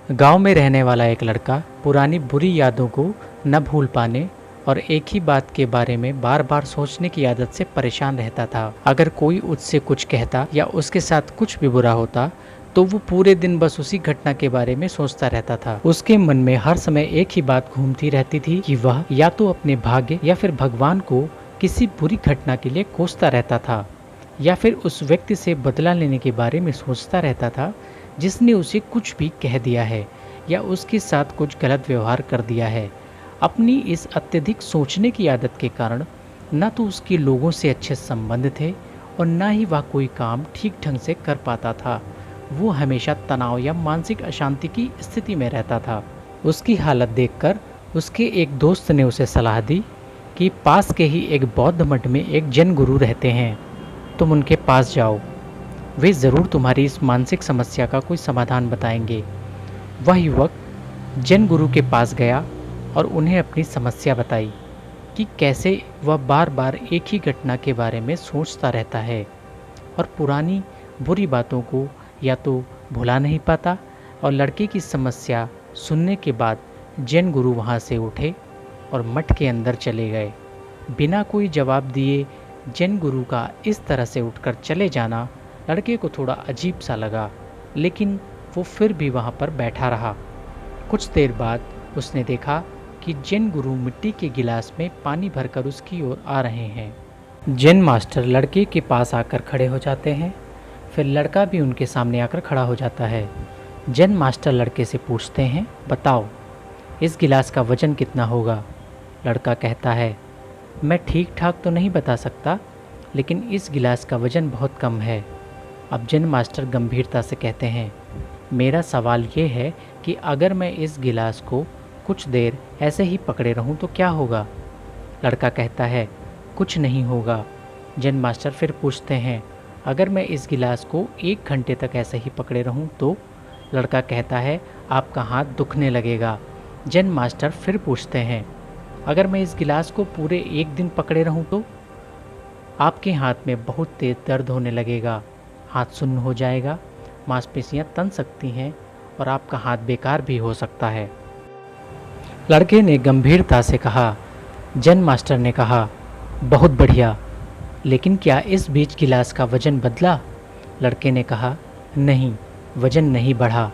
गांव में रहने वाला एक लड़का पुरानी बुरी यादों को न भूल पाने और एक ही बात के बारे में बार बार सोचने की आदत से परेशान रहता था। अगर कोई उससे कुछ कहता या उसके साथ कुछ भी बुरा होता तो वो पूरे दिन बस उसी घटना के बारे में सोचता रहता था। उसके मन में हर समय एक ही बात घूमती रहती थी कि वह या तो अपने भाग्य या फिर भगवान को किसी बुरी घटना के लिए कोसता रहता था, या फिर उस व्यक्ति से बदला लेने के बारे में सोचता रहता था जिसने उसे कुछ भी कह दिया है या उसके साथ कुछ गलत व्यवहार कर दिया है। अपनी इस अत्यधिक सोचने की आदत के कारण न तो उसके लोगों से अच्छे संबंध थे और न ही वह कोई काम ठीक ढंग से कर पाता था। वो हमेशा तनाव या मानसिक अशांति की स्थिति में रहता था। उसकी हालत देखकर उसके एक दोस्त ने उसे सलाह दी कि पास के ही एक बौद्ध मठ में एक जैन गुरु रहते हैं, तुम उनके पास जाओ, वे ज़रूर तुम्हारी इस मानसिक समस्या का कोई समाधान बताएंगे। वह युवक जैन गुरु के पास गया और उन्हें अपनी समस्या बताई कि कैसे वह बार बार एक ही घटना के बारे में सोचता रहता है और पुरानी बुरी बातों को या तो भुला नहीं पाता। और लड़के की समस्या सुनने के बाद जैन गुरु वहाँ से उठे और मठ के अंदर चले गए। बिना कोई जवाब दिए जैन गुरु का इस तरह से उठकर चले जाना लड़के को थोड़ा अजीब सा लगा, लेकिन वो फिर भी वहाँ पर बैठा रहा। कुछ देर बाद उसने देखा कि जैन गुरु मिट्टी के गिलास में पानी भरकर उसकी ओर आ रहे हैं। जैन मास्टर लड़के के पास आकर खड़े हो जाते हैं, फिर लड़का भी उनके सामने आकर खड़ा हो जाता है। जैन मास्टर लड़के से पूछते हैं, बताओ इस गिलास का वजन कितना होगा? लड़का कहता है, मैं ठीक ठाक तो नहीं बता सकता, लेकिन इस गिलास का वजन बहुत कम है। अब जैन मास्टर गंभीरता से कहते हैं, मेरा सवाल ये है कि अगर मैं इस गिलास को कुछ देर ऐसे ही पकड़े रहूं तो क्या होगा? लड़का कहता है, कुछ नहीं होगा। जैन मास्टर फिर पूछते हैं, अगर मैं इस गिलास को 1 घंटे तक ऐसे ही पकड़े रहूं तो? लड़का कहता है, आपका हाथ दुखने लगेगा। जैन मास्टर फिर पूछते हैं, अगर मैं इस गिलास को पूरे 1 दिन पकड़े रहूं तो? आपके हाथ में बहुत तेज दर्द होने लगेगा, हाथ सुन्न हो जाएगा, मांसपेशियां तन सकती हैं और आपका हाथ बेकार भी हो सकता है। लड़के ने गंभीरता से कहा। जैन मास्टर ने कहा, बहुत बढ़िया, लेकिन क्या इस बीच गिलास का वजन बदला? लड़के ने कहा, नहीं, वजन नहीं बढ़ा।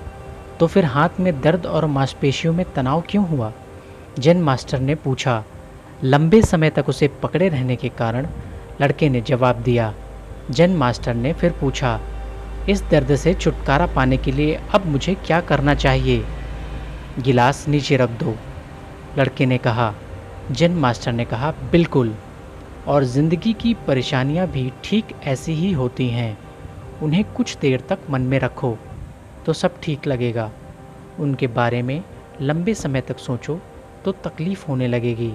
तो फिर हाथ में दर्द और मांसपेशियों में तनाव क्यों हुआ? जैन मास्टर ने पूछा। लंबे समय तक उसे पकड़े रहने के कारण, लड़के ने जवाब दिया। जैन मास्टर ने फिर पूछा, इस दर्द से छुटकारा पाने के लिए अब मुझे क्या करना चाहिए? गिलास नीचे रख दो, लड़के ने कहा। जैन मास्टर ने कहा, बिल्कुल, और ज़िंदगी की परेशानियां भी ठीक ऐसी ही होती हैं, उन्हें कुछ देर तक मन में रखो तो सब ठीक लगेगा। उनके बारे में लंबे समय तक सोचो तो तकलीफ़ होने लगेगी,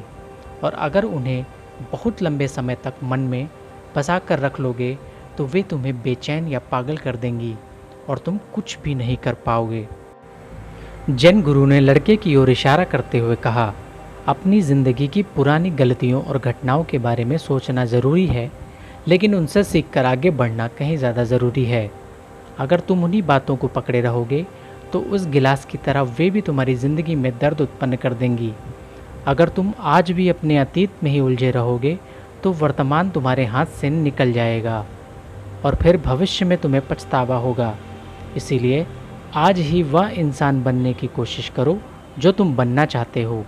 और अगर उन्हें बहुत लंबे समय तक मन में बसा कर रख लोगे तो वे तुम्हें बेचैन या पागल कर देंगी और तुम कुछ भी नहीं कर पाओगे। जैन गुरु ने लड़के की ओर इशारा करते हुए कहा, अपनी ज़िंदगी की पुरानी गलतियों और घटनाओं के बारे में सोचना ज़रूरी है, लेकिन उनसे सीखकर आगे बढ़ना कहीं ज़्यादा ज़रूरी है। अगर तुम उन्हीं बातों को पकड़े रहोगे तो उस गिलास की तरह वे भी तुम्हारी ज़िंदगी में दर्द उत्पन्न कर देंगी। अगर तुम आज भी अपने अतीत में ही उलझे रहोगे तो वर्तमान तुम्हारे हाथ से निकल जाएगा और फिर भविष्य में तुम्हें पछतावा होगा। इसीलिए आज ही वह इंसान बनने की कोशिश करो जो तुम बनना चाहते हो।